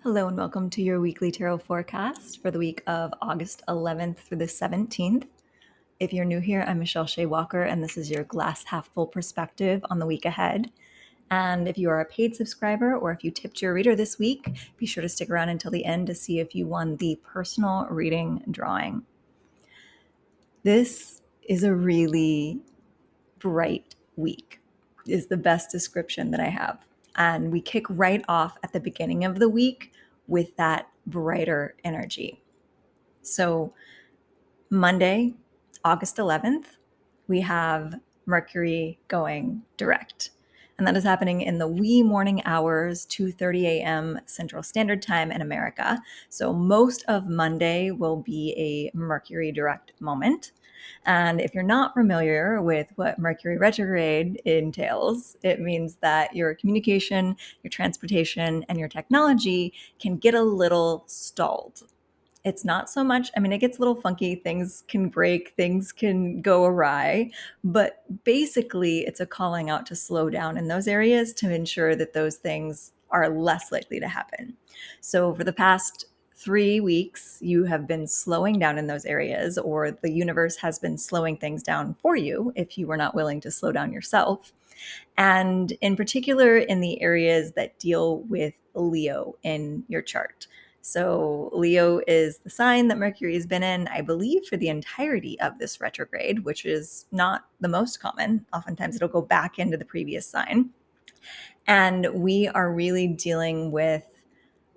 Hello and welcome to your weekly tarot forecast for the week of August 11th through the 17th. If you're new here, I'm Michelle Shea Walker, and this is your glass half full perspective on the week ahead. And if you are a paid subscriber or if you tipped your reader this week, be sure to stick around until the end to see if you won the personal reading drawing. This is a really bright week, is the best description that I have. And we kick right off at the beginning of the week with that brighter energy. So Monday, August 11th, we have Mercury going direct. And that is happening in the wee morning hours, 2:30 a.m. Central Standard Time in America. So most of Monday will be a Mercury direct moment. And if you're not familiar with what Mercury retrograde entails, it means that your communication, your transportation, and your technology can get a little stalled. It's not so much, it gets a little funky. Things can break, things can go awry, but basically it's a calling out to slow down in those areas to ensure that those things are less likely to happen. So for the past 3 weeks, you have been slowing down in those areas, or the universe has been slowing things down for you if you were not willing to slow down yourself. And in particular, in the areas that deal with Leo in your chart. So Leo is the sign that Mercury has been in, I believe, for the entirety of this retrograde, which is not the most common. Oftentimes it'll go back into the previous sign. And we are really dealing with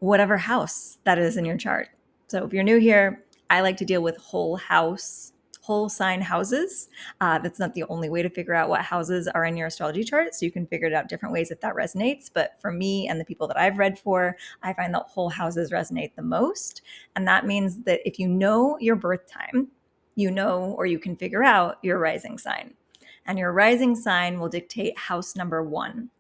whatever house that is in your chart. So if you're new here, I like to deal with whole sign houses. That's not the only way to figure out what houses are in your astrology chart. So you can figure it out different ways if that resonates. But for me and the people that I've read for, I find that whole houses resonate the most. And that means that if you know your birth time, you know, or you can figure out your rising sign. And your rising sign will dictate house number 1.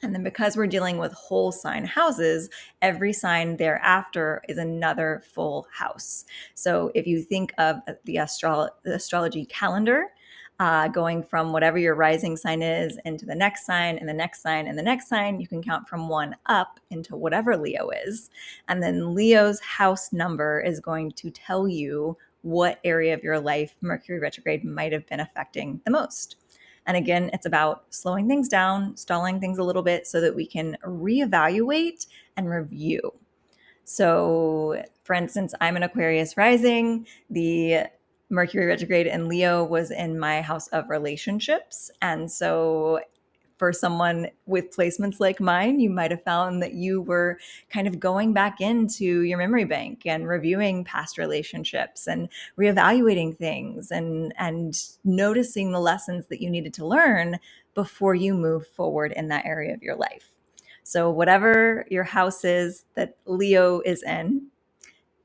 And then because we're dealing with whole sign houses, every sign thereafter is another full house. So if you think of the astrology calendar, going from whatever your rising sign is into the next sign and the next sign and the next sign, you can count from 1 up into whatever Leo is. And then Leo's house number is going to tell you what area of your life Mercury retrograde might have been affecting the most. And again, it's about slowing things down, stalling things a little bit so that we can reevaluate and review. So, for instance, I'm an Aquarius rising. The Mercury retrograde in Leo was in my house of relationships. And so for someone with placements like mine, you might have found that you were kind of going back into your memory bank and reviewing past relationships and reevaluating things and noticing the lessons that you needed to learn before you move forward in that area of your life. So whatever your house is that Leo is in,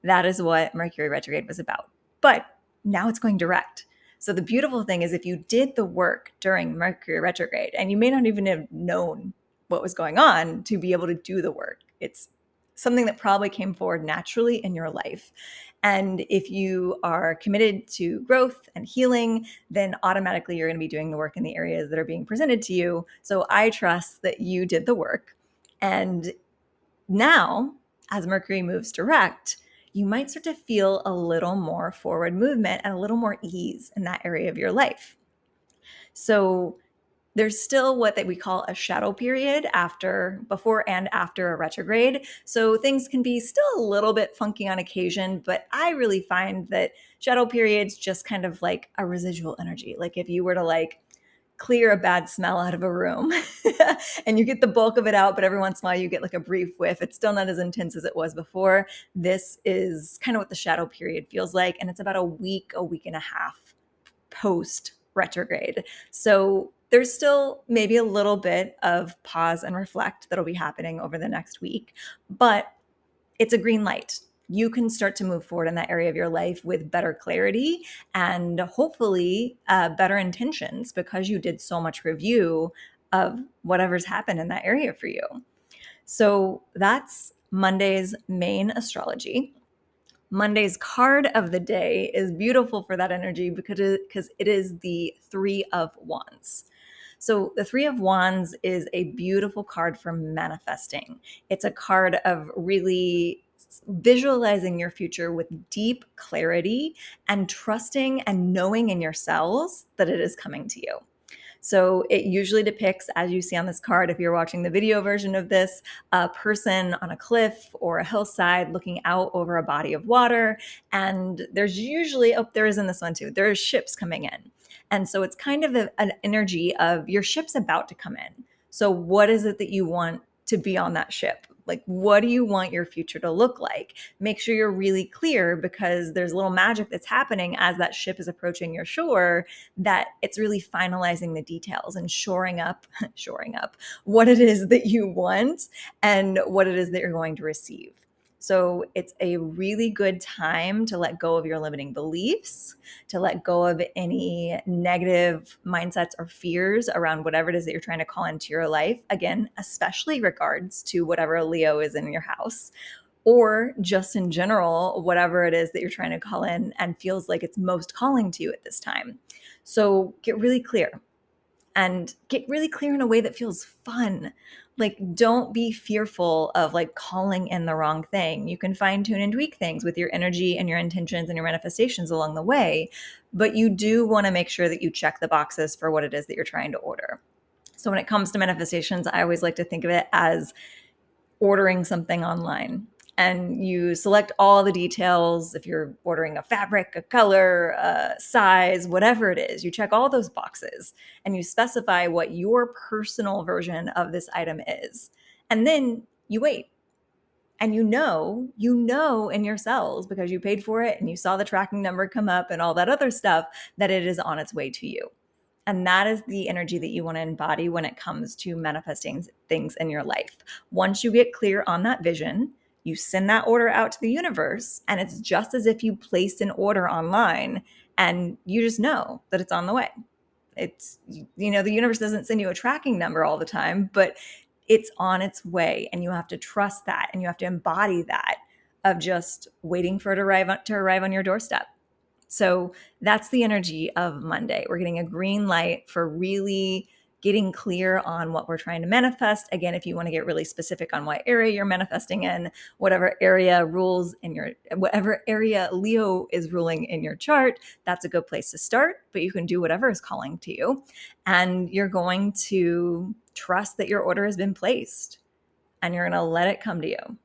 that is what Mercury retrograde was about. But now it's going direct. So the beautiful thing is if you did the work during Mercury retrograde, and you may not even have known what was going on to be able to do the work, it's something that probably came forward naturally in your life. And if you are committed to growth and healing, then automatically you're going to be doing the work in the areas that are being presented to you. So I trust that you did the work. And now, as Mercury moves direct, you might start to feel a little more forward movement and a little more ease in that area of your life. So there's still what we call a shadow period before and after a retrograde. So things can be still a little bit funky on occasion, but I really find that shadow periods just kind of like a residual energy. Like if you were to clear a bad smell out of a room and you get the bulk of it out, but every once in a while you get like a brief whiff. It's still not as intense as it was before. This is kind of what the shadow period feels like. And it's about a week and a half post retrograde. So there's still maybe a little bit of pause and reflect that'll be happening over the next week, but it's a green light. You can start to move forward in that area of your life with better clarity and hopefully better intentions because you did so much review of whatever's happened in that area for you. So that's Monday's main astrology. Monday's card of the day is beautiful for that energy because it is the 3 of Wands. So the Three of Wands is a beautiful card for manifesting. It's a card of really visualizing your future with deep clarity and trusting and knowing in yourselves that it is coming to you. So it usually depicts, as you see on this card, if you're watching the video version of this, a person on a cliff or a hillside looking out over a body of water. And there's usually, oh, there is in this one too, there's ships coming in. And so it's kind of an energy of your ship's about to come in. So what is it that you want to be on that ship? Like, what do you want your future to look like? Make sure you're really clear, because there's a little magic that's happening as that ship is approaching your shore, that it's really finalizing the details and shoring up what it is that you want and what it is that you're going to receive. So it's a really good time to let go of your limiting beliefs, to let go of any negative mindsets or fears around whatever it is that you're trying to call into your life. Again, especially regards to whatever Leo is in your house, or just in general, whatever it is that you're trying to call in and feels like it's most calling to you at this time. So get really clear, and get really clear in a way that feels fun. Like, don't be fearful of like calling in the wrong thing. You can fine tune and tweak things with your energy and your intentions and your manifestations along the way, but you do want to make sure that you check the boxes for what it is that you're trying to order. So when it comes to manifestations, I always like to think of it as ordering something online, and you select all the details. If you're ordering a fabric, a color, a size, whatever it is, you check all those boxes and you specify what your personal version of this item is. And then you wait, and you know in your cells, because you paid for it and you saw the tracking number come up and all that other stuff, that it is on its way to you. And that is the energy that you want to embody when it comes to manifesting things in your life. Once you get clear on that vision, you send that order out to the universe, and it's just as if you placed an order online and you just know that it's on the way. It's, the universe doesn't send you a tracking number all the time, but it's on its way, and you have to trust that, and you have to embody that of just waiting for it to arrive on your doorstep. So that's the energy of Monday. We're getting a green light for really getting clear on what we're trying to manifest. Again, if you want to get really specific on what area you're manifesting in, whatever area Leo is ruling in your chart, that's a good place to start. But you can do whatever is calling to you. And you're going to trust that your order has been placed, and you're going to let it come to you.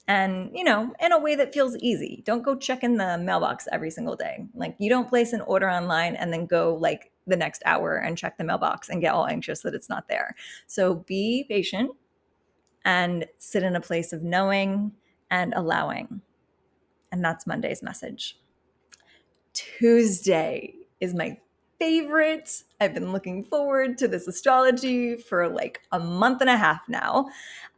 And, in a way that feels easy. Don't go check in the mailbox every single day. Like, you don't place an order online and then go like the next hour and check the mailbox and get all anxious that it's not there. So be patient and sit in a place of knowing and allowing. And that's Monday's message. Tuesday is my favorite. I've been looking forward to this astrology for like a month and a half now.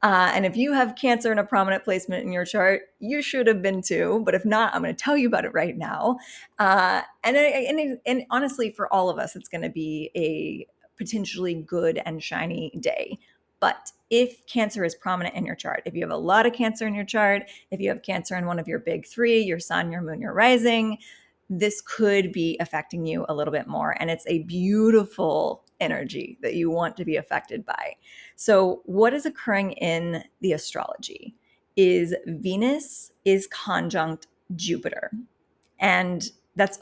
And if you have Cancer in a prominent placement in your chart, you should have been too. But if not, I'm going to tell you about it right now. And honestly, for all of us, it's going to be a potentially good and shiny day. But if Cancer is prominent in your chart, if you have a lot of Cancer in your chart, if you have Cancer in one of your big three, your sun, your moon, your rising, this could be affecting you a little bit more. And it's a beautiful energy that you want to be affected by. So what is occurring in the astrology is Venus is conjunct Jupiter. And that's,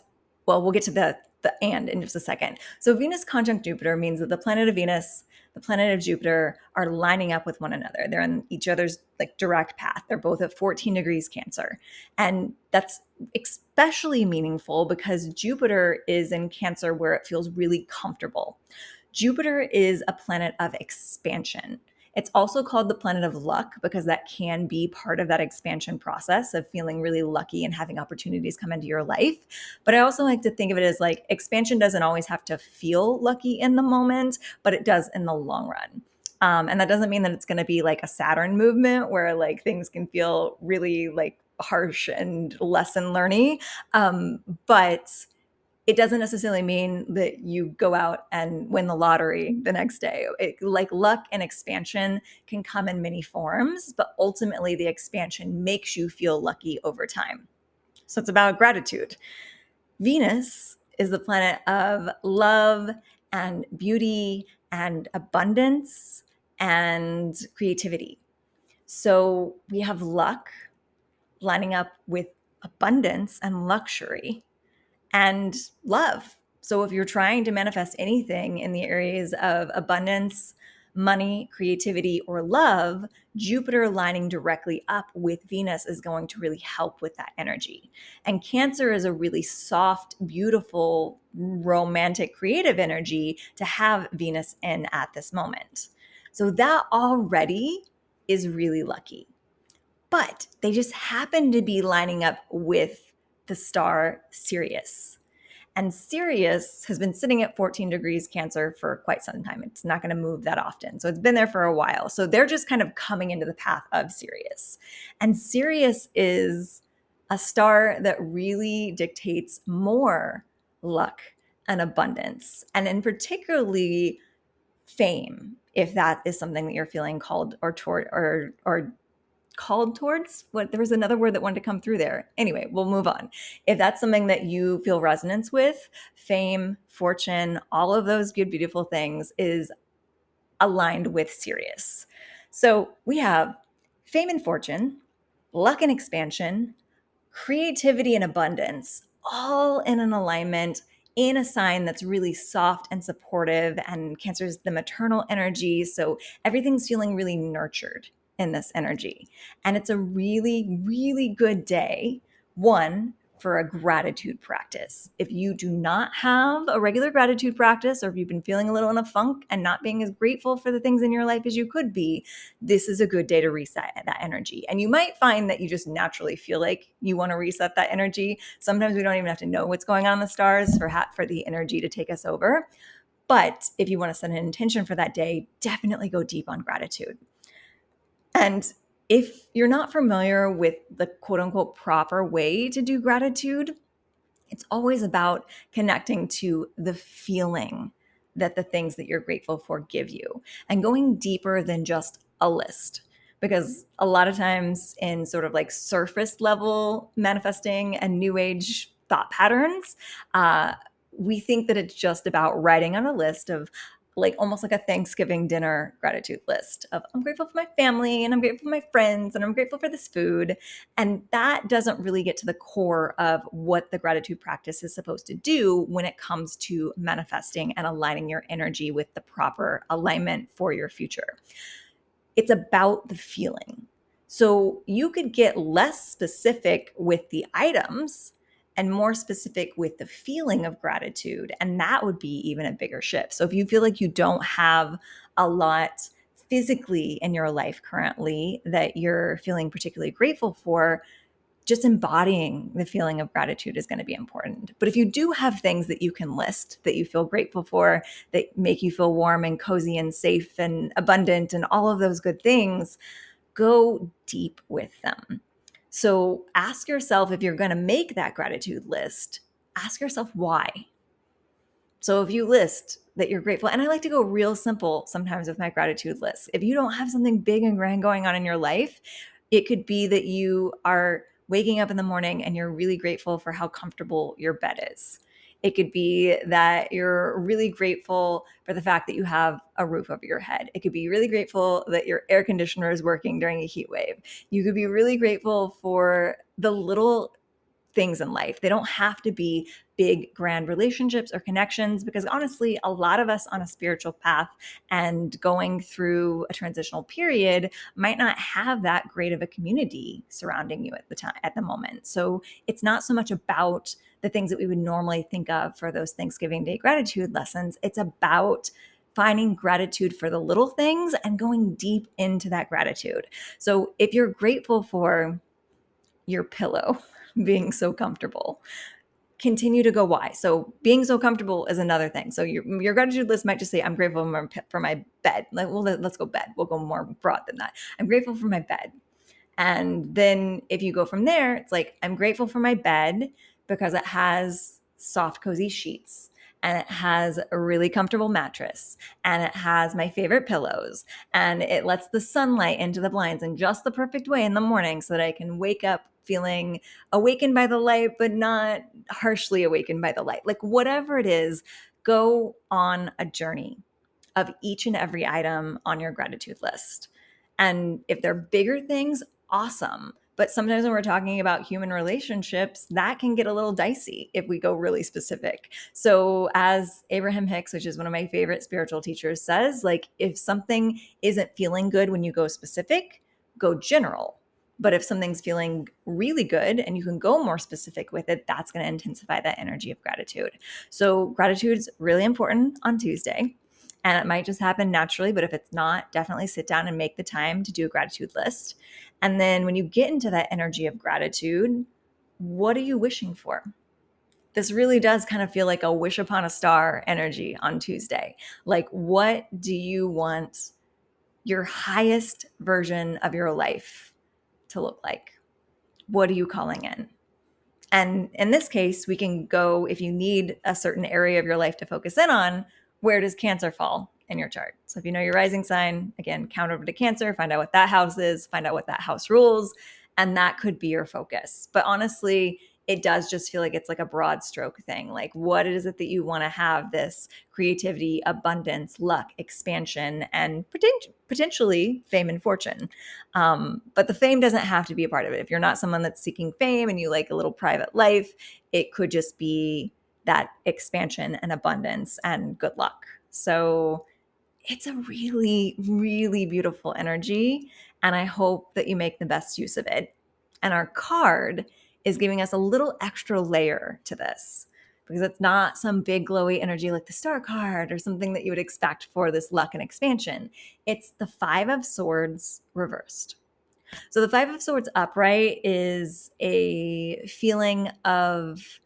well, we'll get to the and in just a second. So Venus conjunct Jupiter means that the planet of Venus, the planet of Jupiter are lining up with one another. They're in each other's like direct path. They're both at 14 degrees Cancer. And that's especially meaningful because Jupiter is in Cancer where it feels really comfortable. Jupiter is a planet of expansion. It's also called the planet of luck because that can be part of that expansion process of feeling really lucky and having opportunities come into your life. But I also like to think of it as like expansion doesn't always have to feel lucky in the moment, but it does in the long run. And that doesn't mean that it's going to be like a Saturn movement where like things can feel really like harsh and lesson learny. But it doesn't necessarily mean that you go out and win the lottery the next day. Like luck and expansion can come in many forms, but ultimately the expansion makes you feel lucky over time. So it's about gratitude. Venus is the planet of love and beauty and abundance and creativity. So we have luck lining up with abundance and luxury and love. So if you're trying to manifest anything in the areas of abundance, money, creativity, or love, Jupiter lining directly up with Venus is going to really help with that energy. And Cancer is a really soft, beautiful, romantic, creative energy to have Venus in at this moment. So that already is really lucky. But they just happen to be lining up with the star Sirius. And Sirius has been sitting at 14 degrees Cancer for quite some time. It's not going to move that often. So it's been there for a while. So they're just kind of coming into the path of Sirius. And Sirius is a star that really dictates more luck and abundance, and in particularly fame, if that is something that you're feeling called or toward or called towards. What, there was another word that wanted to come through there. Anyway, we'll move on. If that's something that you feel resonance with, fame, fortune, all of those good, beautiful things is aligned with Sirius. So we have fame and fortune, luck and expansion, creativity and abundance, all in an alignment in a sign that's really soft and supportive. And Cancer is the maternal energy. So everything's feeling really nurtured in this energy. And it's a really, really good day, one, for a gratitude practice. If you do not have a regular gratitude practice, or if you've been feeling a little in a funk and not being as grateful for the things in your life as you could be, this is a good day to reset that energy. And you might find that you just naturally feel like you want to reset that energy. Sometimes we don't even have to know what's going on in the stars for the energy to take us over. But if you want to set an intention for that day, definitely go deep on gratitude. And if you're not familiar with the quote unquote proper way to do gratitude, it's always about connecting to the feeling that the things that you're grateful for give you and going deeper than just a list. Because a lot of times in sort of like surface level manifesting and new age thought patterns, we think that it's just about writing on a list of like almost like a Thanksgiving dinner gratitude list of I'm grateful for my family and I'm grateful for my friends and I'm grateful for this food. And that doesn't really get to the core of what the gratitude practice is supposed to do when it comes to manifesting and aligning your energy with the proper alignment for your future. It's about the feeling. So you could get less specific with the items and more specific with the feeling of gratitude. And that would be even a bigger shift. So if you feel like you don't have a lot physically in your life currently that you're feeling particularly grateful for, just embodying the feeling of gratitude is going to be important. But if you do have things that you can list that you feel grateful for, that make you feel warm and cozy and safe and abundant and all of those good things, go deep with them. So ask yourself, if you're going to make that gratitude list, ask yourself why. So if you list that you're grateful, and I like to go real simple sometimes with my gratitude list. If you don't have something big and grand going on in your life, it could be that you are waking up in the morning and you're really grateful for how comfortable your bed is. It could be that you're really grateful for the fact that you have a roof over your head. It could be really grateful that your air conditioner is working during a heat wave. You could be really grateful for the little things in life. They don't have to be big, grand relationships or connections, because honestly, a lot of us on a spiritual path and going through a transitional period might not have that great of a community surrounding you at the moment. So it's not so much about the things that we would normally think of for those Thanksgiving Day gratitude lessons. It's about finding gratitude for the little things and going deep into that gratitude. So if you're grateful for your pillow being so comfortable, continue to go why. So being so comfortable is another thing. So your gratitude list might just say, I'm grateful for my bed. Like, well, let's go bed. We'll go more broad than that. I'm grateful for my bed. And then if you go from there, it's like, I'm grateful for my bed because it has soft, cozy sheets, and it has a really comfortable mattress, and it has my favorite pillows, and it lets the sunlight into the blinds in just the perfect way in the morning so that I can wake up feeling awakened by the light, but not harshly awakened by the light. Like whatever it is, go on a journey of each and every item on your gratitude list. And if they're bigger things, awesome. But sometimes when we're talking about human relationships, that can get a little dicey if we go really specific. So as Abraham Hicks, which is one of my favorite spiritual teachers, says, like, if something isn't feeling good when you go specific, go general. But if something's feeling really good and you can go more specific with it, that's going to intensify that energy of gratitude. So gratitude's really important on Tuesday. And it might just happen naturally, but if it's not, definitely sit down and make the time to do a gratitude list. And then when you get into that energy of gratitude, what are you wishing for? This really does kind of feel like a wish upon a star energy on Tuesday. Like, what do you want your highest version of your life to look like? What are you calling in? And in this case, we can go, if you need a certain area of your life to focus in on, where does Cancer fall in your chart? So if you know your rising sign, again, count over to Cancer, find out what that house is, find out what that house rules, and that could be your focus. But honestly, it does just feel like it's like a broad stroke thing. Like, what is it that you want to have this creativity, abundance, luck, expansion, and potentially fame and fortune? But the fame doesn't have to be a part of it. If you're not someone that's seeking fame and you like a little private life, it could just be that expansion and abundance and good luck. So it's a really, really beautiful energy. And I hope that you make the best use of it. And our card is giving us a little extra layer to this, because it's not some big glowy energy like the star card or something that you would expect for this luck and expansion. It's the Five of Swords reversed. So the Five of Swords upright is a feeling of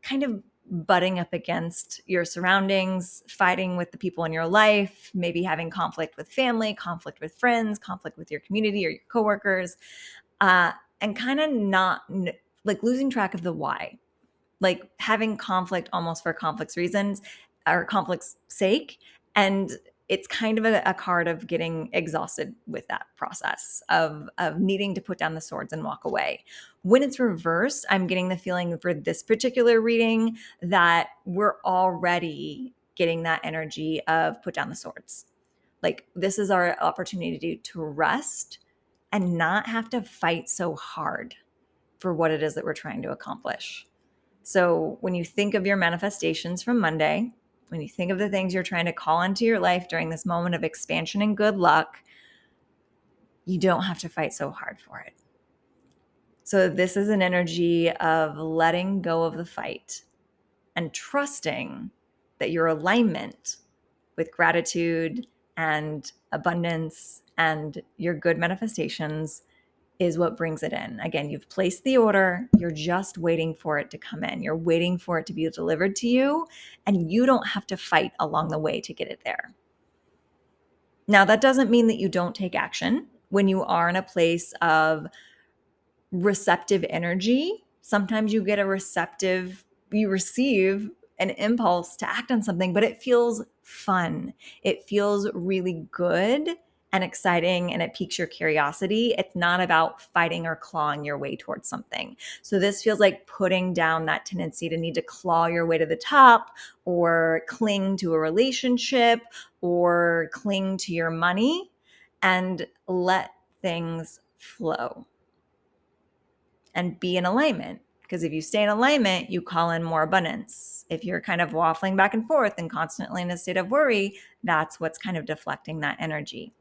kind of butting up against your surroundings, fighting with the people in your life, maybe having conflict with family, conflict with friends, conflict with your community or your coworkers, and kind of not like losing track of the why, like having conflict almost for conflict's reasons or conflict's sake. And it's kind of a card of getting exhausted with that process of needing to put down the swords and walk away. When it's reversed, I'm getting the feeling for this particular reading that we're already getting that energy of put down the swords. Like, this is our opportunity to rest and not have to fight so hard for what it is that we're trying to accomplish. So when you think of your manifestations from Monday, when you think of the things you're trying to call into your life during this moment of expansion and good luck, you don't have to fight so hard for it. So this is an energy of letting go of the fight and trusting that your alignment with gratitude and abundance and your good manifestations is what brings it in. Again, you've placed the order. You're just waiting for it to come in. You're waiting for it to be delivered to you, and you don't have to fight along the way to get it there. Now, that doesn't mean that you don't take action. When you are in a place of receptive energy, sometimes you receive an impulse to act on something, but it feels fun. It feels really good and exciting, and it piques your curiosity. It's not about fighting or clawing your way towards something. So this feels like putting down that tendency to need to claw your way to the top or cling to a relationship or cling to your money, and let things flow and be in alignment. Because if you stay in alignment, you call in more abundance. If you're kind of waffling back and forth and constantly in a state of worry, that's what's kind of deflecting that energy.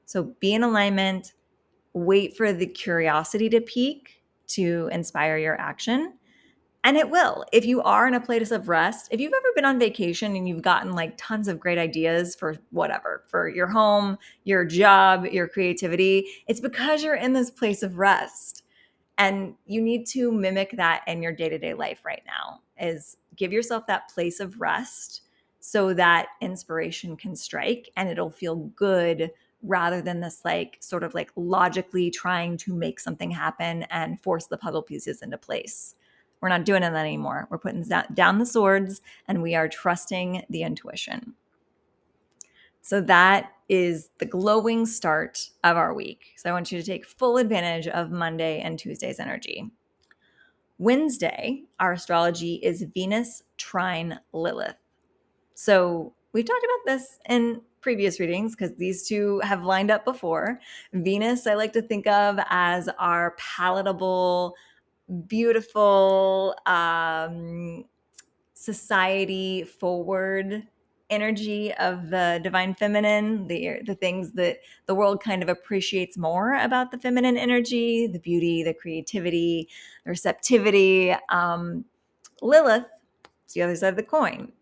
So be in alignment, wait for the curiosity to peak to inspire your action. And it will. If you are in a place of rest, if you've ever been on vacation and you've gotten like tons of great ideas for whatever, for your home, your job, your creativity, it's because you're in this place of rest. And you need to mimic that in your day-to-day life right now, is give yourself that place of rest so that inspiration can strike and it'll feel good, rather than this like sort of like logically trying to make something happen and force the puzzle pieces into place. We're not doing that anymore. We're putting down the swords and we are trusting the intuition. So that is the glowing start of our week. So I want you to take full advantage of Monday and Tuesday's energy. Wednesday, our astrology is Venus trine Lilith. So we've talked about this in previous readings because these two have lined up before. Venus, I like to think of as our palatable, beautiful, society forward energy of the divine feminine, the things that the world kind of appreciates more about the feminine energy, the beauty, the creativity, the receptivity. Lilith is the other side of the coin.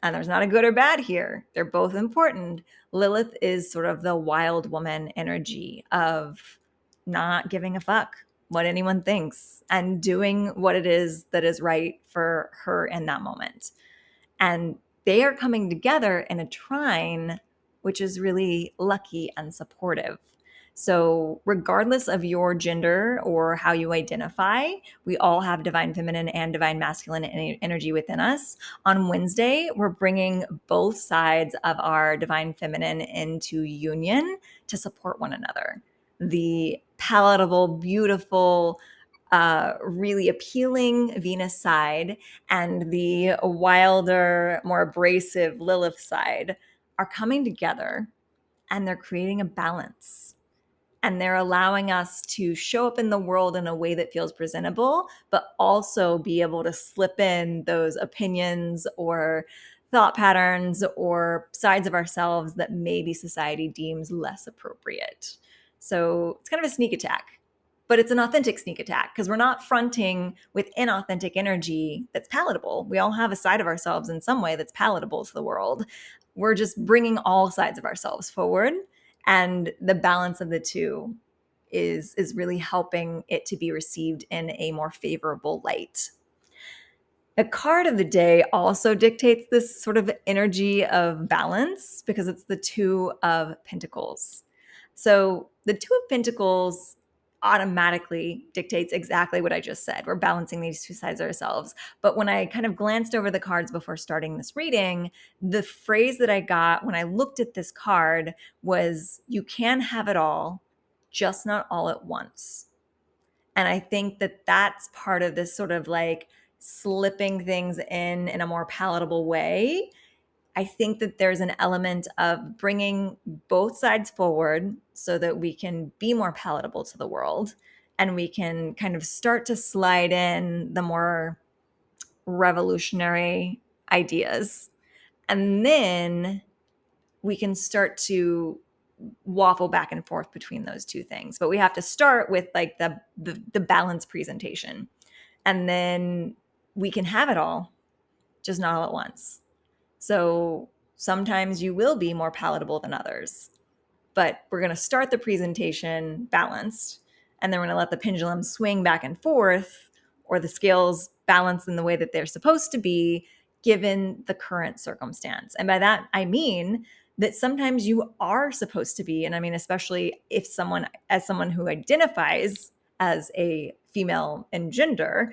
And there's not a good or bad here. They're both important. Lilith is sort of the wild woman energy of not giving a fuck what anyone thinks and doing what it is that is right for her in that moment. And they are coming together in a trine, which is really lucky and supportive. So, regardless of your gender or how you identify, we all have divine feminine and divine masculine energy within us. On Wednesday, we're bringing both sides of our divine feminine into union to support one another. The palatable, beautiful, really appealing Venus side and the wilder, more abrasive Lilith side are coming together, and they're creating a balance. And they're allowing us to show up in the world in a way that feels presentable, but also be able to slip in those opinions or thought patterns or sides of ourselves that maybe society deems less appropriate. So it's kind of a sneak attack, but it's an authentic sneak attack because we're not fronting with inauthentic energy that's palatable. We all have a side of ourselves in some way that's palatable to the world. We're just bringing all sides of ourselves forward, and the balance of the two is really helping it to be received in a more favorable light. The card of the day also dictates this sort of energy of balance because it's the Two of Pentacles. So the Two of Pentacles automatically dictates exactly what I just said. We're balancing these two sides of ourselves. But when I kind of glanced over the cards before starting this reading, the phrase that I got when I looked at this card was, you can have it all, just not all at once. And I think that that's part of this sort of like slipping things in a more palatable way. I think that there's an element of bringing both sides forward so that we can be more palatable to the world, and we can kind of start to slide in the more revolutionary ideas. And then we can start to waffle back and forth between those two things. But we have to start with like the balance presentation. And then we can have it all, just not all at once. So sometimes you will be more palatable than others, but we're going to start the presentation balanced, and then we're going to let the pendulum swing back and forth, or the scales balance in the way that they're supposed to be given the current circumstance. And by that, I mean that sometimes you are supposed to be, and I mean, especially if someone who identifies as a female in gender,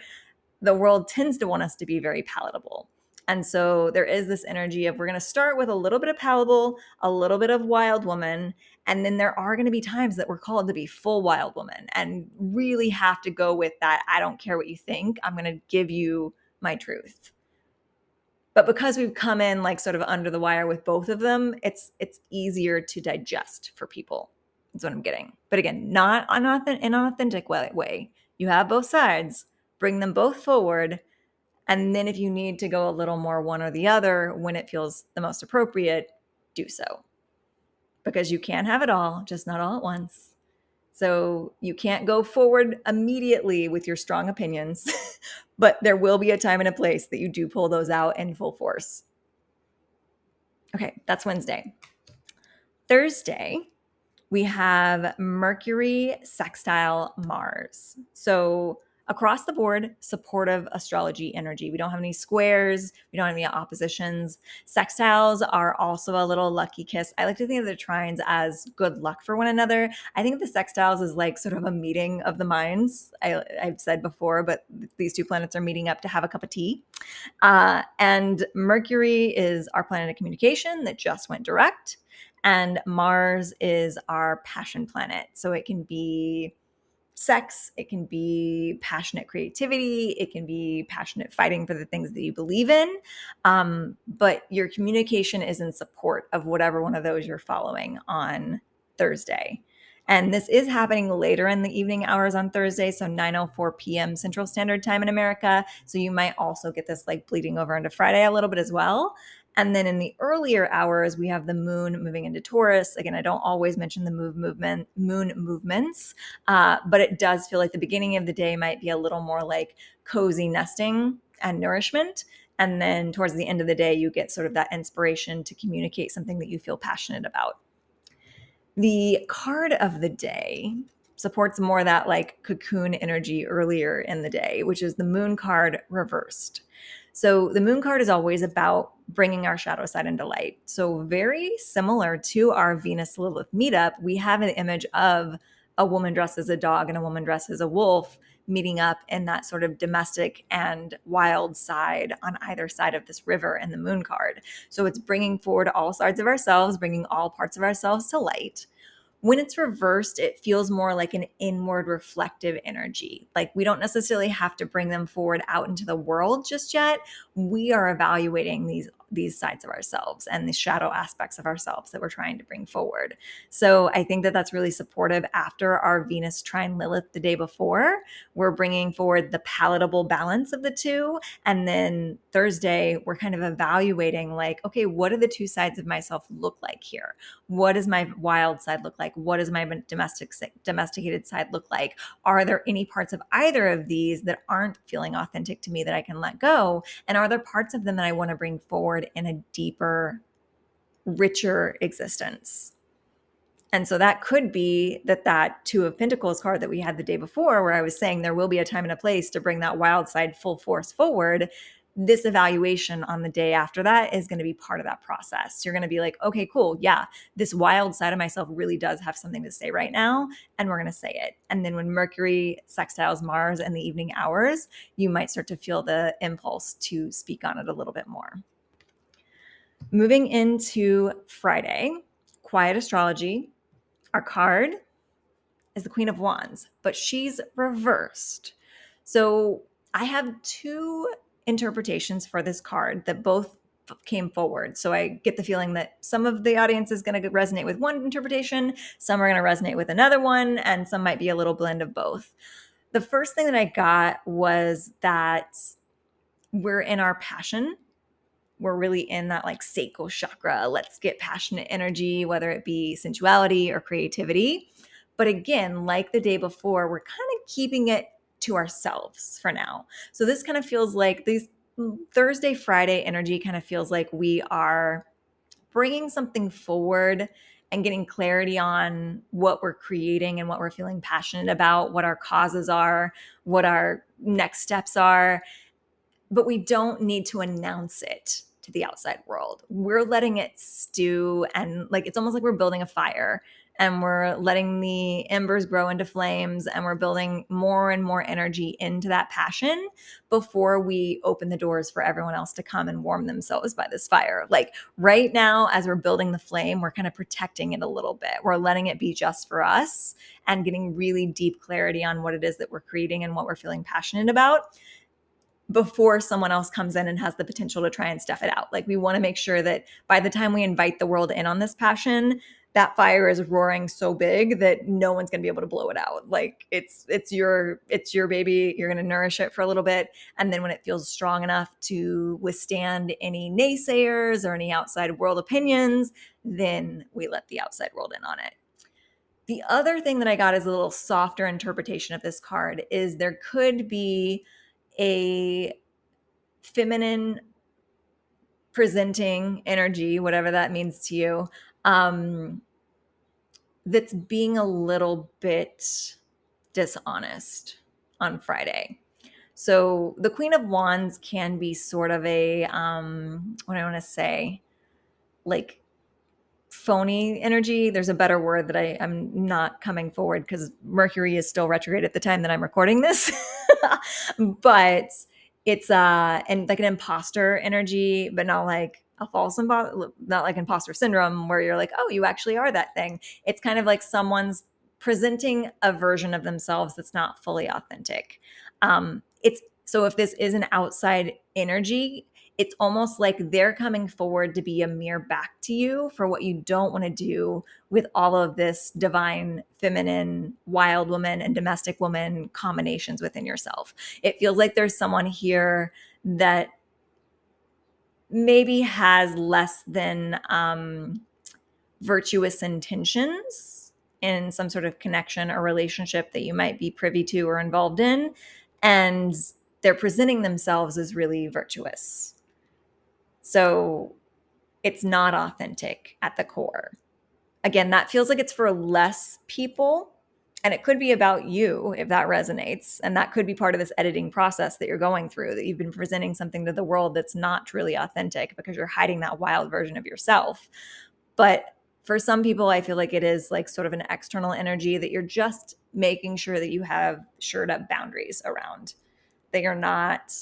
the world tends to want us to be very palatable. And so there is this energy of, we're going to start with a little bit of palatable, a little bit of wild woman, and then there are going to be times that we're called to be full wild woman and really have to go with that. I don't care what you think. I'm going to give you my truth. But because we've come in like sort of under the wire with both of them, it's easier to digest for people. That's what I'm getting. But again, not in an authentic way. You have both sides, bring them both forward. And then if you need to go a little more one or the other when it feels the most appropriate, do so. Because you can have it all, just not all at once. So you can't go forward immediately with your strong opinions, but there will be a time and a place that you do pull those out in full force. Okay, that's Wednesday. Thursday, we have Mercury sextile Mars. So across the board, supportive astrology energy. We don't have any squares. We don't have any oppositions. Sextiles are also a little lucky kiss. I like to think of the trines as good luck for one another. I think of the sextiles as like sort of a meeting of the minds. I've said before, but these two planets are meeting up to have a cup of tea. And Mercury is our planet of communication that just went direct. And Mars is our passion planet. So it can be sex, it can be passionate creativity, it can be passionate fighting for the things that you believe in. But your communication is in support of whatever one of those you're following on Thursday. And this is happening later in the evening hours on Thursday, so 9:04 p.m. Central Standard Time in America. So you might also get this like bleeding over into Friday a little bit as well. And then in the earlier hours, we have the moon moving into Taurus. Again, I don't always mention the moon movements, but it does feel like the beginning of the day might be a little more like cozy nesting and nourishment. And then towards the end of the day, you get sort of that inspiration to communicate something that you feel passionate about. The card of the day supports more that like cocoon energy earlier in the day, which is the moon card reversed. So the moon card is always about bringing our shadow side into light. So very similar to our Venus Lilith meetup, we have an image of a woman dressed as a dog and a woman dressed as a wolf meeting up in that sort of domestic and wild side on either side of this river in the moon card. So it's bringing forward all sides of ourselves, bringing all parts of ourselves to light. When it's reversed, it feels more like an inward reflective energy. Like we don't necessarily have to bring them forward out into the world just yet. We are evaluating these sides of ourselves and the shadow aspects of ourselves that we're trying to bring forward. So I think that that's really supportive after our Venus trine Lilith the day before. We're bringing forward the palatable balance of the two. And then Thursday, we're kind of evaluating like, okay, what do the two sides of myself look like here? What does my wild side look like? What does my domesticated side look like? Are there any parts of either of these that aren't feeling authentic to me that I can let go? And are there parts of them that I want to bring forward in a deeper, richer existence? And so that could be that Two of Pentacles card that we had the day before, where I was saying there will be a time and a place to bring that wild side full force forward. This evaluation on the day after that is going to be part of that process. You're going to be like, okay, cool. Yeah, this wild side of myself really does have something to say right now. And we're going to say it. And then when Mercury sextiles Mars in the evening hours, you might start to feel the impulse to speak on it a little bit more. Moving into Friday, quiet astrology. Our card is the Queen of Wands, but she's reversed. So I have two interpretations for this card that both came forward. So I get the feeling that some of the audience is going to resonate with one interpretation, some are going to resonate with another one, and some might be a little blend of both. The first thing that I got was that we're in our passion. We're really in that like sacral chakra. Let's get passionate energy, whether it be sensuality or creativity. But again, like the day before, we're kind of keeping it to ourselves for now. So this kind of feels like these Thursday, Friday energy kind of feels like we are bringing something forward and getting clarity on what we're creating and what we're feeling passionate about, what our causes are, what our next steps are. But we don't need to announce it to the outside world. We're letting it stew, and like it's almost like we're building a fire and we're letting the embers grow into flames, and we're building more and more energy into that passion before we open the doors for everyone else to come and warm themselves by this fire. Like right now, as we're building the flame, we're kind of protecting it a little bit. We're letting it be just for us and getting really deep clarity on what it is that we're creating and what we're feeling passionate about before someone else comes in and has the potential to try and stuff it out. Like we want to make sure that by the time we invite the world in on this passion, that fire is roaring so big that no one's going to be able to blow it out. Like it's your baby. You're going to nourish it for a little bit. And then when it feels strong enough to withstand any naysayers or any outside world opinions, then we let the outside world in on it. The other thing that I got is a little softer interpretation of this card is there could be a feminine presenting energy, whatever that means to you, that's being a little bit dishonest on Friday. So the Queen of Wands can be sort of a, what do I want to say, like phony energy. There's a better word that I'm not coming forward because Mercury is still retrograde at the time that I'm recording this. But it's and like an imposter energy, but not like a false imposter, not like imposter syndrome where you're like, oh, you actually are that thing. It's kind of like someone's presenting a version of themselves that's not fully authentic. It's so if this is an outside energy, it's almost like they're coming forward to be a mirror back to you for what you don't want to do with all of this divine, feminine, wild woman, and domestic woman combinations within yourself. It feels like there's someone here that maybe has less than virtuous intentions in some sort of connection or relationship that you might be privy to or involved in. And they're presenting themselves as really virtuous. So it's not authentic at the core. Again, that feels like it's for less people. And it could be about you if that resonates. And that could be part of this editing process that you're going through, that you've been presenting something to the world that's not truly authentic because you're hiding that wild version of yourself. But for some people, I feel like it is like sort of an external energy that you're just making sure that you have shored up boundaries around, that you're not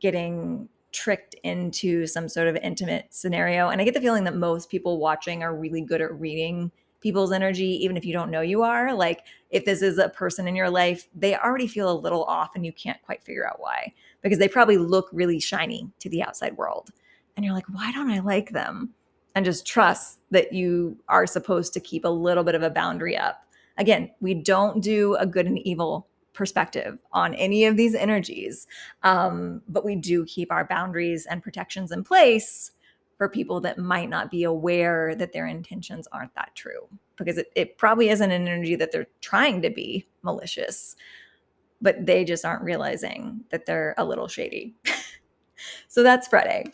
getting tricked into some sort of intimate scenario. And I get the feeling that most people watching are really good at reading people's energy, even if you don't know you are. Like if this is a person in your life, they already feel a little off and you can't quite figure out why, because they probably look really shiny to the outside world. And you're like, why don't I like them? And just trust that you are supposed to keep a little bit of a boundary up. Again, we don't do a good and evil perspective on any of these energies. But we do keep our boundaries and protections in place for people that might not be aware that their intentions aren't that true, because it probably isn't an energy that they're trying to be malicious, but they just aren't realizing that they're a little shady. So that's Friday.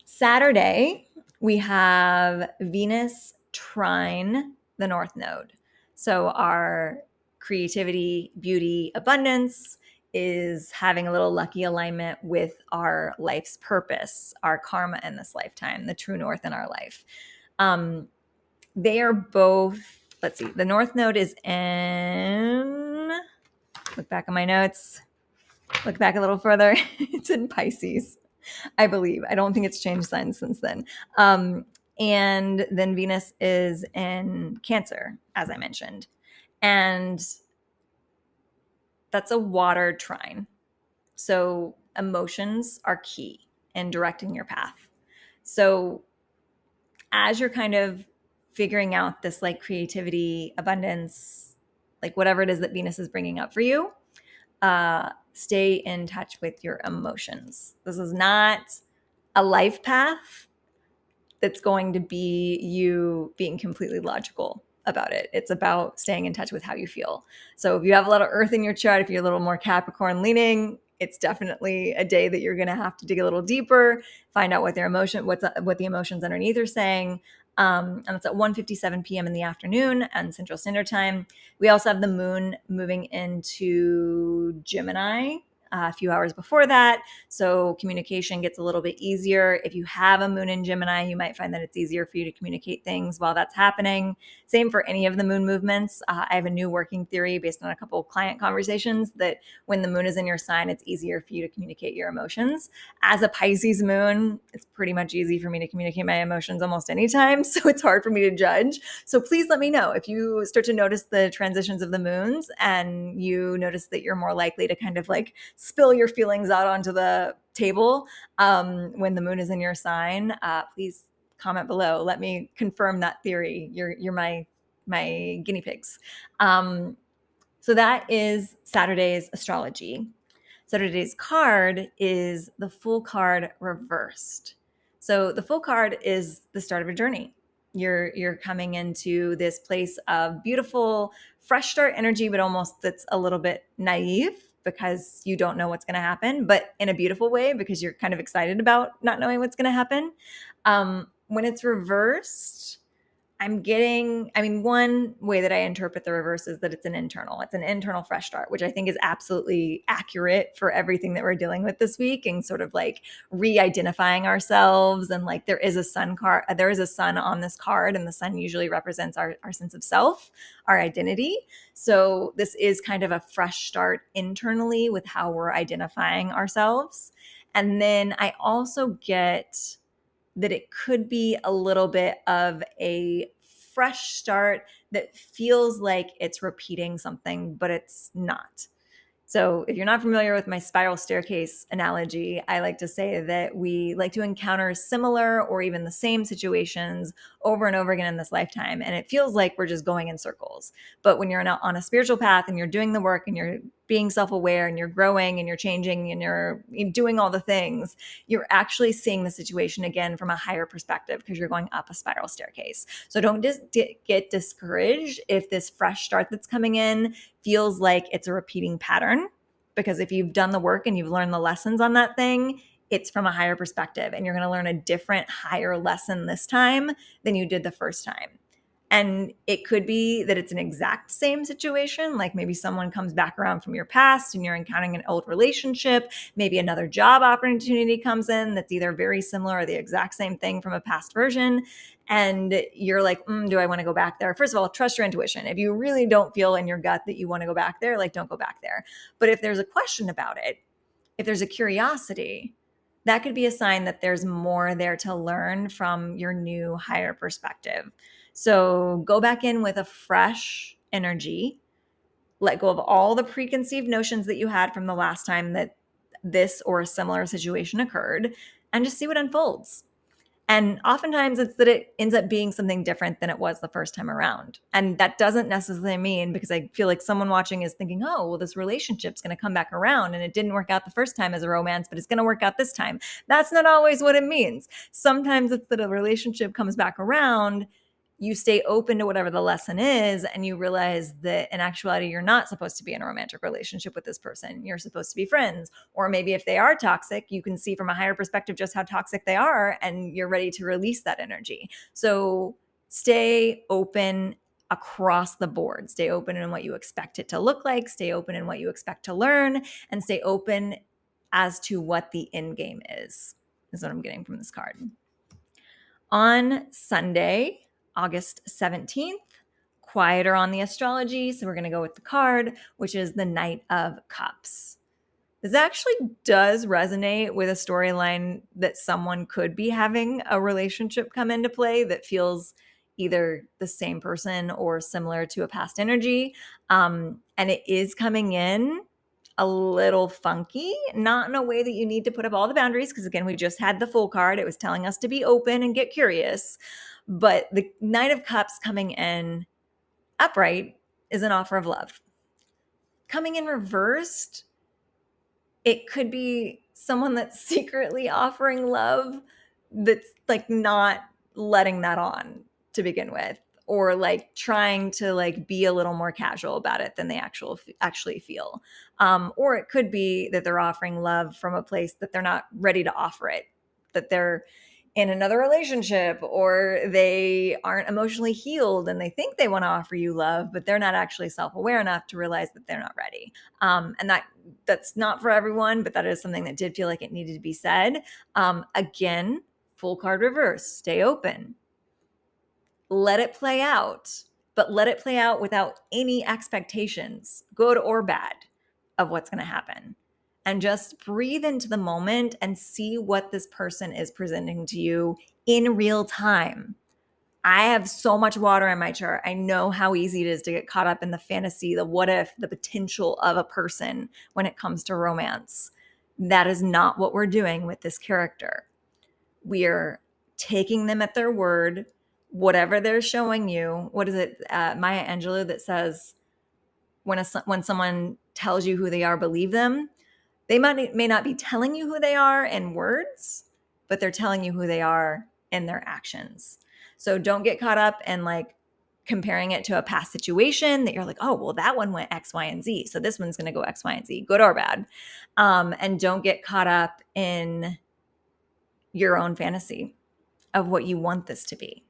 Saturday, we have Venus trine the North Node. So our creativity, beauty, abundance is having a little lucky alignment with our life's purpose, our karma in this lifetime, the true north in our life. They are both, let's see, the North Node is in, look back at my notes, look back a little further. It's in Pisces, I believe. I don't think it's changed signs since then. And then Venus is in Cancer, as I mentioned. And that's a water trine. So emotions are key in directing your path. So as you're kind of figuring out this like creativity, abundance, like whatever it is that Venus is bringing up for you, stay in touch with your emotions. This is not a life path that's going to be you being completely logical about it. It's about staying in touch with how you feel. So if you have a lot of earth in your chart, if you're a little more Capricorn leaning, it's definitely a day that you're going to have to dig a little deeper, find out what what the emotions underneath are saying. And it's at 1:57 p.m. in the afternoon and Central Standard Time. We also have the moon moving into Gemini a few hours before that. So communication gets a little bit easier. If you have a moon in Gemini, you might find that it's easier for you to communicate things while that's happening. Same for any of the moon movements. I have a new working theory based on a couple of client conversations that when the moon is in your sign, it's easier for you to communicate your emotions. As a Pisces moon, it's pretty much easy for me to communicate my emotions almost anytime. So it's hard for me to judge. So please let me know if you start to notice the transitions of the moons and you notice that you're more likely to kind of like spill your feelings out onto the table when the moon is in your sign. Please comment below. Let me confirm that theory. You're my guinea pigs. So that is Saturday's astrology. Saturday's card is the Fool card reversed. So the Fool card is the start of a journey. You're coming into this place of beautiful, fresh start energy, but almost that's a little bit naive because you don't know what's going to happen, but in a beautiful way because you're kind of excited about not knowing what's going to happen. When it's reversed, one way that I interpret the reverse is that it's an internal fresh start, which I think is absolutely accurate for everything that we're dealing with this week and sort of like re-identifying ourselves. And like there is a sun on this card, and the sun usually represents our sense of self, our identity. So this is kind of a fresh start internally with how we're identifying ourselves. And then I also get that it could be a little bit of a fresh start that feels like it's repeating something, but it's not. So if you're not familiar with my spiral staircase analogy, I like to say that we like to encounter similar or even the same situations over and over again in this lifetime. And it feels like we're just going in circles. But when you're on a spiritual path and you're doing the work and you're being self-aware and you're growing and you're changing and you're doing all the things, you're actually seeing the situation again from a higher perspective because you're going up a spiral staircase. So don't just get discouraged if this fresh start that's coming in feels like it's a repeating pattern, because if you've done the work and you've learned the lessons on that thing, it's from a higher perspective and you're going to learn a different, higher lesson this time than you did the first time. And it could be that it's an exact same situation, like maybe someone comes back around from your past and you're encountering an old relationship. Maybe another job opportunity comes in that's either very similar or the exact same thing from a past version. And you're like, do I want to go back there? First of all, trust your intuition. If you really don't feel in your gut that you want to go back there, like don't go back there. But if there's a question about it, if there's a curiosity, that could be a sign that there's more there to learn from your new higher perspective. So go back in with a fresh energy, let go of all the preconceived notions that you had from the last time that this or a similar situation occurred, and just see what unfolds. And oftentimes it's that it ends up being something different than it was the first time around. And that doesn't necessarily mean, because I feel like someone watching is thinking, oh, well, this relationship's going to come back around and it didn't work out the first time as a romance, but it's going to work out this time. That's not always what it means. Sometimes it's that a relationship comes back around, you stay open to whatever the lesson is, and you realize that in actuality, you're not supposed to be in a romantic relationship with this person. You're supposed to be friends. Or maybe if they are toxic, you can see from a higher perspective just how toxic they are, and you're ready to release that energy. So stay open across the board. Stay open in what you expect it to look like. Stay open in what you expect to learn, and stay open as to what the end game is what I'm getting from this card. On Sunday, August 17th, quieter on the astrology, so we're going to go with the card, which is the Knight of Cups. This actually does resonate with a storyline that someone could be having a relationship come into play that feels either the same person or similar to a past energy. And it is coming in a little funky, not in a way that you need to put up all the boundaries, because again, we just had the Fool card. It was telling us to be open and get curious. But the Knight of Cups coming in upright is an offer of love. Coming in reversed, it could be someone that's secretly offering love that's like not letting that on to begin with, or like trying to like be a little more casual about it than they actually feel. Or it could be that they're offering love from a place that they're not ready to offer it, that they're in another relationship, or they aren't emotionally healed and they think they want to offer you love, but they're not actually self-aware enough to realize that they're not ready. And that's not for everyone, but that is something that did feel like it needed to be said. Again, Fool card reverse, stay open. Let it play out, but let it play out without any expectations, good or bad, of what's going to happen. And just breathe into the moment and see what this person is presenting to you in real time. I have so much water in my chart. I know how easy it is to get caught up in the fantasy, the what if, the potential of a person when it comes to romance. That is not what we're doing with this character. We are taking them at their word, whatever they're showing you. What is it, Maya Angelou, that says, when someone tells you who they are, believe them. They may not be telling you who they are in words, but they're telling you who they are in their actions. So don't get caught up in like comparing it to a past situation that you're like, oh, well, that one went X, Y, and Z, so this one's going to go X, Y, and Z, good or bad. And don't get caught up in your own fantasy of what you want this to be.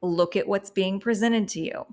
Look at what's being presented to you.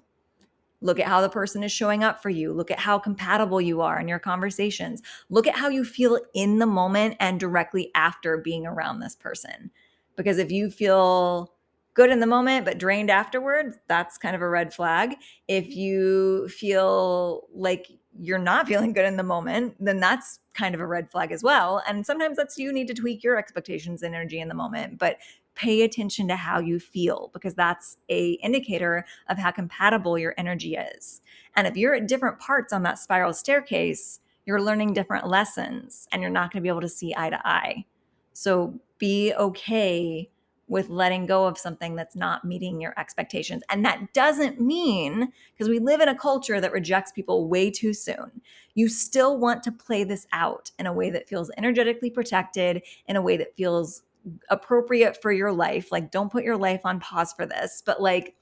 Look at how the person is showing up for you. Look at how compatible you are in your conversations. Look at how you feel in the moment and directly after being around this person. Because if you feel good in the moment but drained afterwards, that's kind of a red flag. If you feel like you're not feeling good in the moment, then that's kind of a red flag as well. And sometimes that's you need to tweak your expectations and energy in the moment, but pay attention to how you feel, because that's a indicator of how compatible your energy is. And if you're at different parts on that spiral staircase, you're learning different lessons and you're not going to be able to see eye to eye. So be okay with letting go of something that's not meeting your expectations. And that doesn't mean, because we live in a culture that rejects people way too soon, you still want to play this out in a way that feels energetically protected, in a way that feels appropriate for your life. Like, don't put your life on pause for this, but like,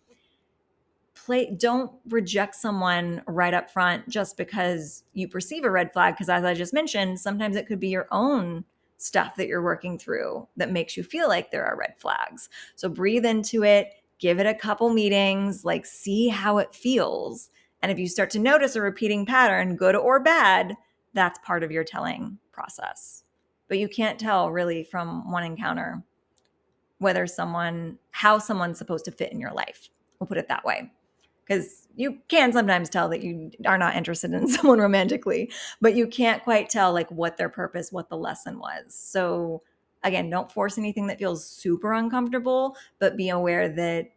don't reject someone right up front just because you perceive a red flag. Because as I just mentioned, sometimes it could be your own stuff that you're working through that makes you feel like there are red flags. So breathe into it, give it a couple meetings, like see how it feels. And if you start to notice a repeating pattern, good or bad, that's part of your telling process. But you can't tell really from one encounter how someone's supposed to fit in your life. We'll put it that way. Because you can sometimes tell that you are not interested in someone romantically, but you can't quite tell like what their purpose, what the lesson was. So again, don't force anything that feels super uncomfortable, but be aware that,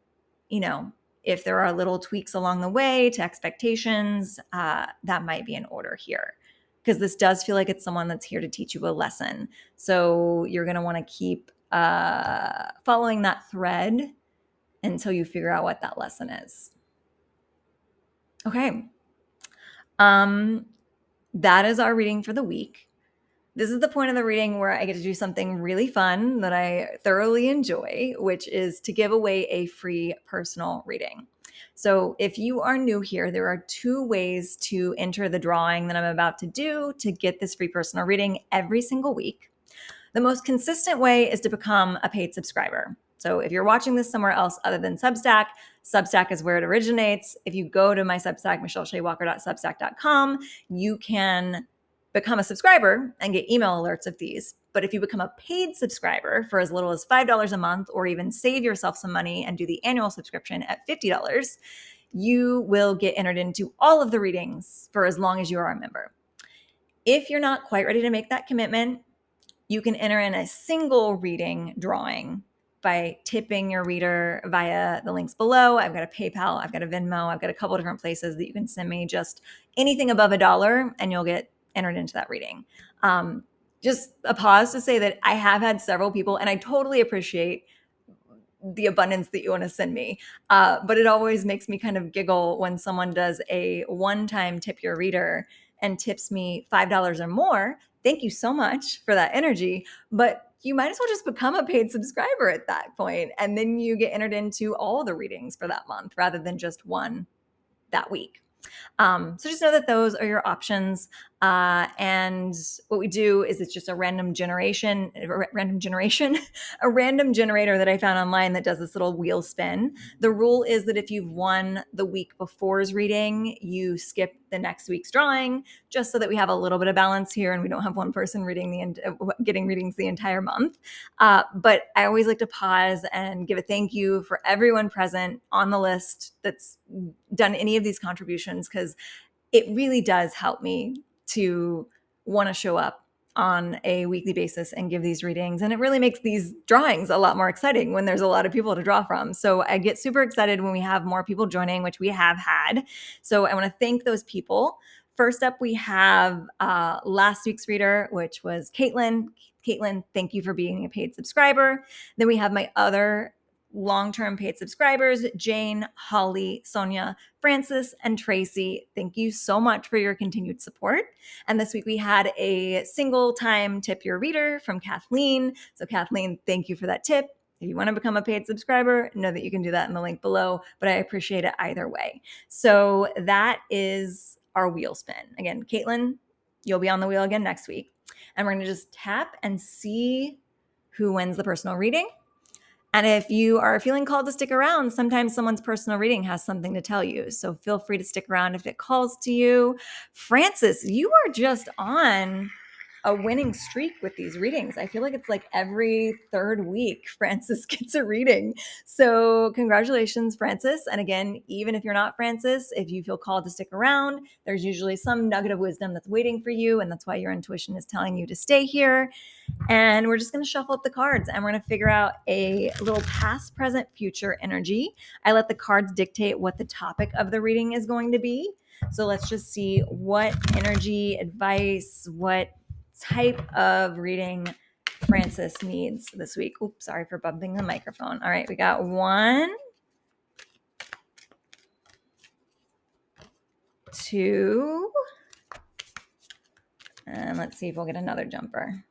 if there are little tweaks along the way to expectations, that might be in order here. Because this does feel like it's someone that's here to teach you a lesson. So you're going to want to keep following that thread until you figure out what that lesson is. Okay. That is our reading for the week. This is the point of the reading where I get to do something really fun that I thoroughly enjoy, which is to give away a free personal reading. So if you are new here, there are 2 ways to enter the drawing that I'm about to do to get this free personal reading every single week. The most consistent way is to become a paid subscriber. So if you're watching this somewhere else other than Substack, Substack is where it originates. If you go to my Substack, michelleshaywalker.substack.com, you can become a subscriber and get email alerts of these. But if you become a paid subscriber for as little as $5 a month, or even save yourself some money and do the annual subscription at $50, you will get entered into all of the readings for as long as you are a member. If you're not quite ready to make that commitment, you can enter in a single reading drawing by tipping your reader via the links below. I've got a PayPal, I've got a Venmo, I've got a couple different places that you can send me just anything above $1 and you'll get entered into that reading. Just a pause to say that I have had several people, and I totally appreciate the abundance that you want to send me. But it always makes me kind of giggle when someone does a one-time tip your reader and tips me $5 or more. Thank you so much for that energy. But you might as well just become a paid subscriber at that point, and then you get entered into all the readings for that month rather than just one that week. So just know that those are your options. And what we do is it's just a random generator that I found online that does this little wheel spin. The rule is that if you've won the week before's reading, you skip the next week's drawing, just so that we have a little bit of balance here and we don't have one person getting readings the entire month. But I always like to pause and give a thank you for everyone present on the list that's done any of these contributions, because it really does help me to want to show up on a weekly basis and give these readings. And it really makes these drawings a lot more exciting when there's a lot of people to draw from. So I get super excited when we have more people joining, which we have had. So I want to thank those people. First up, we have last week's reader, which was Caitlin. Caitlin, thank you for being a paid subscriber. Then we have my other long-term paid subscribers, Jane, Holly, Sonia, Francis, and Tracy. Thank you so much for your continued support. And this week we had a single time tip your reader from Kathleen. So Kathleen, thank you for that tip. If you want to become a paid subscriber, know that you can do that in the link below, but I appreciate it either way. So that is our wheel spin. Again, Caitlin, you'll be on the wheel again next week. And we're going to just tap and see who wins the personal reading. And if you are feeling called to stick around, sometimes someone's personal reading has something to tell you. So feel free to stick around if it calls to you. Francis, you are just on a winning streak with these readings. I feel like it's like every third week Francis gets a reading. So congratulations, Francis. And again, even if you're not Francis, if you feel called to stick around, there's usually some nugget of wisdom that's waiting for you. And that's why your intuition is telling you to stay here. And we're just going to shuffle up the cards and we're going to figure out a little past, present, future energy. I let the cards dictate what the topic of the reading is going to be. So let's just see what energy, advice, what type of reading Francis needs this week. Oops, sorry for bumping the microphone. All right, we got 1, 2, and let's see if we'll get another jumper.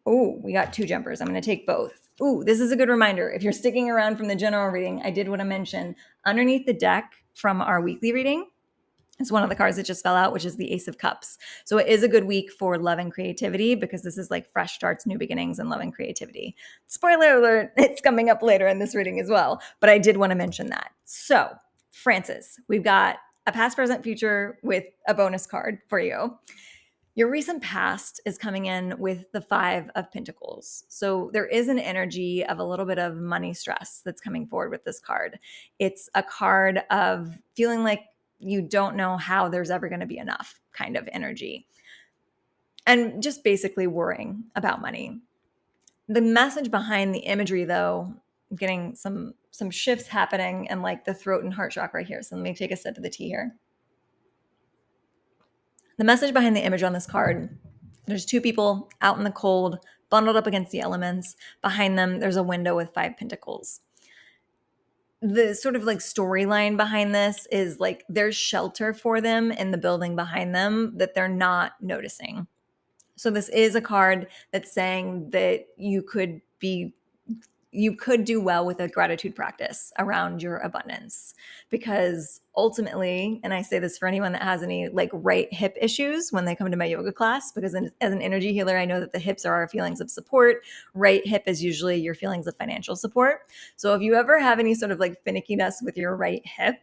Oh, we got 2 jumpers. I'm going to take both. Ooh, this is a good reminder. If you're sticking around from the general reading, I did what I mentioned. Underneath the deck from our weekly reading is one of the cards that just fell out, which is the Ace of Cups. So it is a good week for love and creativity because this is like fresh starts, new beginnings, and love and creativity. Spoiler alert, it's coming up later in this reading as well, but I did want to mention that. So, Francis, we've got a past, present, future with a bonus card for you. Your recent past is coming in with the 5 of Pentacles. So there is an energy of a little bit of money stress that's coming forward with this card. It's a card of feeling like you don't know how there's ever going to be enough kind of energy. And just basically worrying about money. The message behind the imagery, though, I'm getting some shifts happening in like the throat and heart chakra here. So let me take a sip of the tea here. The message behind the image on this card, there's 2 people out in the cold, bundled up against the elements. Behind them, there's a window with 5 pentacles. The sort of like storyline behind this is like there's shelter for them in the building behind them that they're not noticing. So this is a card that's saying that you could do well with a gratitude practice around your abundance, because ultimately, and I say this for anyone that has any like right hip issues when they come to my yoga class, because as an energy healer, I know that the hips are our feelings of support. Right hip is usually your feelings of financial support. So if you ever have any sort of like finickiness with your right hip,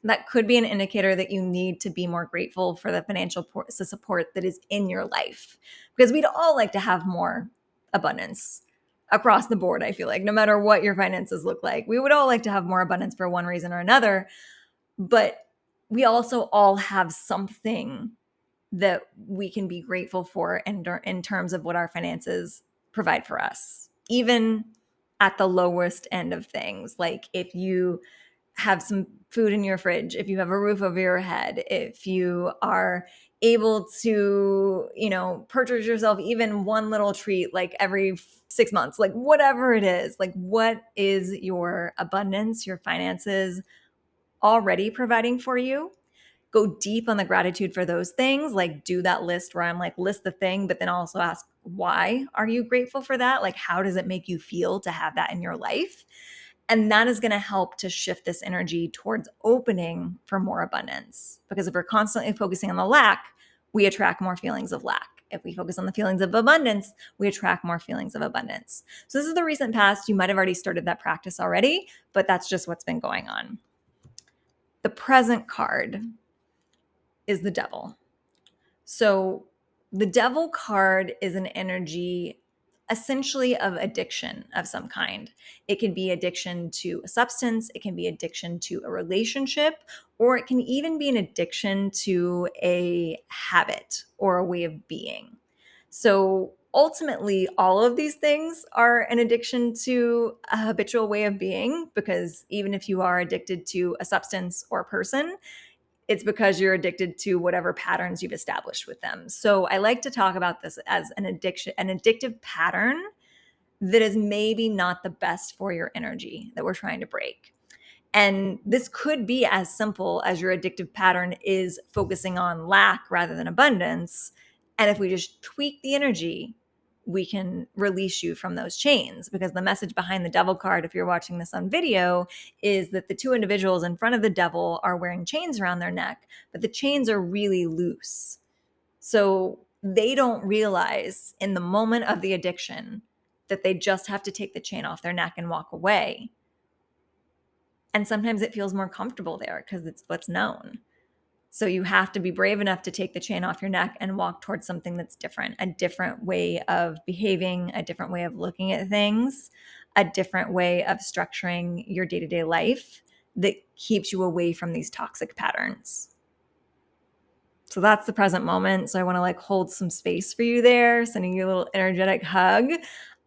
that could be an indicator that you need to be more grateful for the financial support that is in your life, because we'd all like to have more abundance across the board. I feel like no matter what your finances look like, we would all like to have more abundance for one reason or another. But we also all have something that we can be grateful for in terms of what our finances provide for us, even at the lowest end of things. Like if you have some food in your fridge, if you have a roof over your head, if you are able to, purchase yourself even one little treat like every 6 months, like whatever it is, like what is your abundance, your finances already providing for you? Go deep on the gratitude for those things. Like do that list where I'm like, list the thing, but then also ask, why are you grateful for that? Like, how does it make you feel to have that in your life? And that is going to help to shift this energy towards opening for more abundance. Because if we're constantly focusing on the lack, we attract more feelings of lack. If we focus on the feelings of abundance, we attract more feelings of abundance. So this is the recent past. You might have already started that practice already, but that's just what's been going on. The present card is the Devil. So the Devil card is an energy essentially of addiction of some kind. It can be addiction to a substance, it can be addiction to a relationship, or it can even be an addiction to a habit or a way of being. So ultimately, all of these things are an addiction to a habitual way of being, because even if you are addicted to a substance or a person, it's because you're addicted to whatever patterns you've established with them. So I like to talk about this as an addiction, an addictive pattern that is maybe not the best for your energy that we're trying to break. And this could be as simple as your addictive pattern is focusing on lack rather than abundance. And if we just tweak the energy, we can release you from those chains. Because the message behind the Devil card, if you're watching this on video, is that the 2 individuals in front of the Devil are wearing chains around their neck, but the chains are really loose. So they don't realize in the moment of the addiction that they just have to take the chain off their neck and walk away. And sometimes it feels more comfortable there because it's what's known. So you have to be brave enough to take the chain off your neck and walk towards something that's different, a different way of behaving, a different way of looking at things, a different way of structuring your day-to-day life that keeps you away from these toxic patterns. So that's the present moment. So I want to like hold some space for you there, sending you a little energetic hug,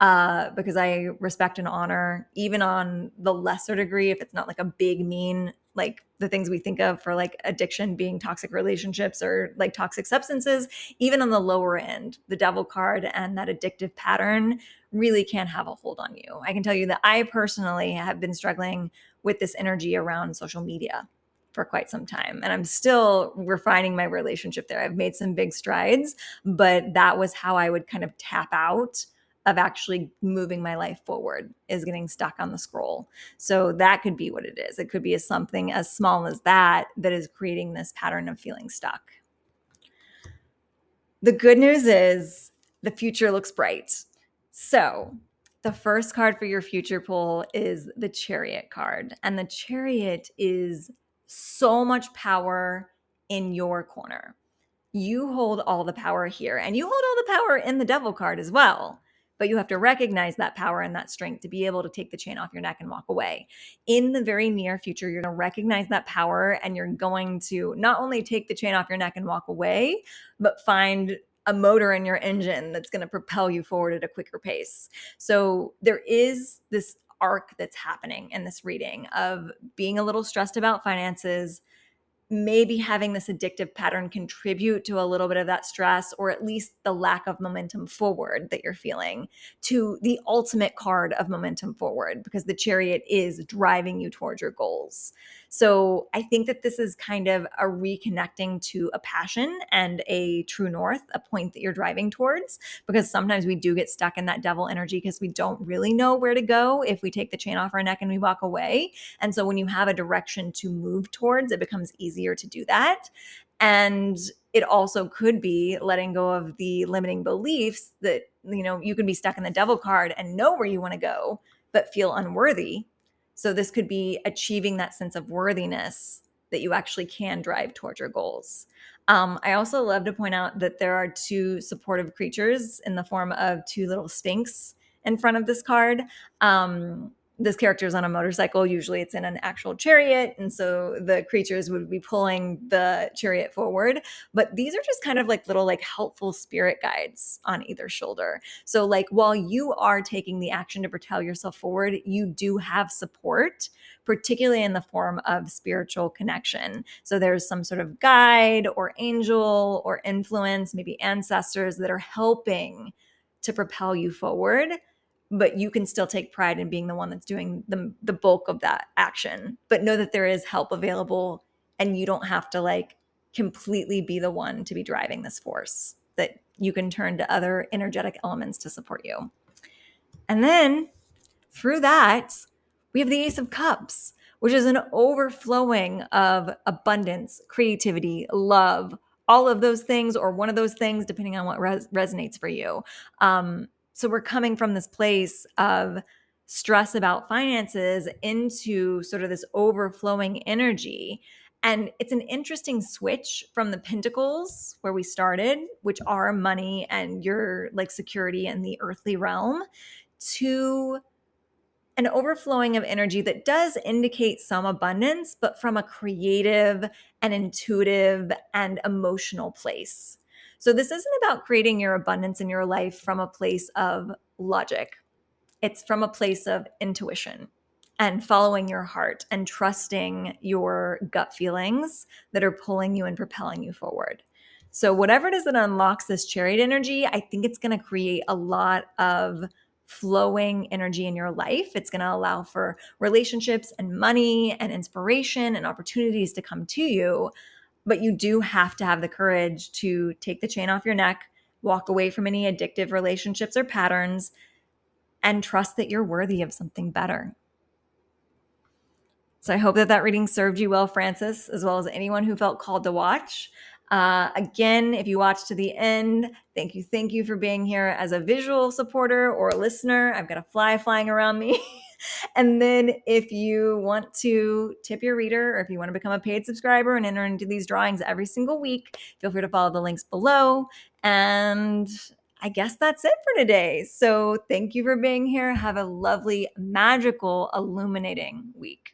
because I respect and honor, even on the lesser degree, if it's not like a big mean, like the things we think of for like addiction being toxic relationships or like toxic substances, even on the lower end, the devil card and that addictive pattern really can have a hold on you. I can tell you that I personally have been struggling with this energy around social media for quite some time. And I'm still refining my relationship there. I've made some big strides, but that was how I would kind of tap out of actually moving my life forward, is getting stuck on the scroll. So that could be what it is. It could be something as small as that is creating this pattern of feeling stuck. The good news is the future looks bright. So the first card for your future pull is the Chariot card. And the Chariot is so much power in your corner. You hold all the power here, and you hold all the power in the Devil card as well. But you have to recognize that power and that strength to be able to take the chain off your neck and walk away. In the very near future, you're going to recognize that power, and you're going to not only take the chain off your neck and walk away, but find a motor in your engine that's going to propel you forward at a quicker pace. So there is this arc that's happening in this reading of being a little stressed about finances, maybe having this addictive pattern contribute to a little bit of that stress, or at least the lack of momentum forward that you're feeling, to the ultimate card of momentum forward, because the Chariot is driving you towards your goals. So I think that this is kind of a reconnecting to a passion and a true north, a point that you're driving towards, because sometimes we do get stuck in that devil energy because we don't really know where to go if we take the chain off our neck and we walk away. And so when you have a direction to move towards, it becomes easier to do that. And it also could be letting go of the limiting beliefs that, you can be stuck in the devil card and know where you want to go, but feel unworthy. So this could be achieving that sense of worthiness that you actually can drive towards your goals. I also love to point out that there are two supportive creatures in the form of two little sphinx in front of this card. This character is on a motorcycle. Usually it's in an actual chariot. And so the creatures would be pulling the chariot forward. But these are just kind of like little like helpful spirit guides on either shoulder. So like while you are taking the action to propel yourself forward, you do have support, particularly in the form of spiritual connection. So there's some sort of guide or angel or influence, maybe ancestors that are helping to propel you forward. But you can still take pride in being the one that's doing the bulk of that action. But know that there is help available, and you don't have to like completely be the one to be driving this force, that you can turn to other energetic elements to support you. And then through that, we have the Ace of Cups, which is an overflowing of abundance, creativity, love, all of those things, or one of those things, depending on what resonates for you. So we're coming from this place of stress about finances into sort of this overflowing energy. And it's an interesting switch from the pentacles where we started, which are money and your like security in the earthly realm, to an overflowing of energy that does indicate some abundance, but from a creative and intuitive and emotional place. So this isn't about creating your abundance in your life from a place of logic. It's from a place of intuition and following your heart and trusting your gut feelings that are pulling you and propelling you forward. So whatever it is that unlocks this chariot energy, I think it's going to create a lot of flowing energy in your life. It's going to allow for relationships and money and inspiration and opportunities to come to you. But you do have to have the courage to take the chain off your neck, walk away from any addictive relationships or patterns, and trust that you're worthy of something better. So I hope that reading served you well, Francis, as well as anyone who felt called to watch. Again, if you watch to the end, thank you for being here as a visual supporter or a listener. I've got a fly flying around me. And then if you want to tip your reader, or if you want to become a paid subscriber and enter into these drawings every single week, feel free to follow the links below. And I guess that's it for today. So thank you for being here. Have a lovely, magical, illuminating week.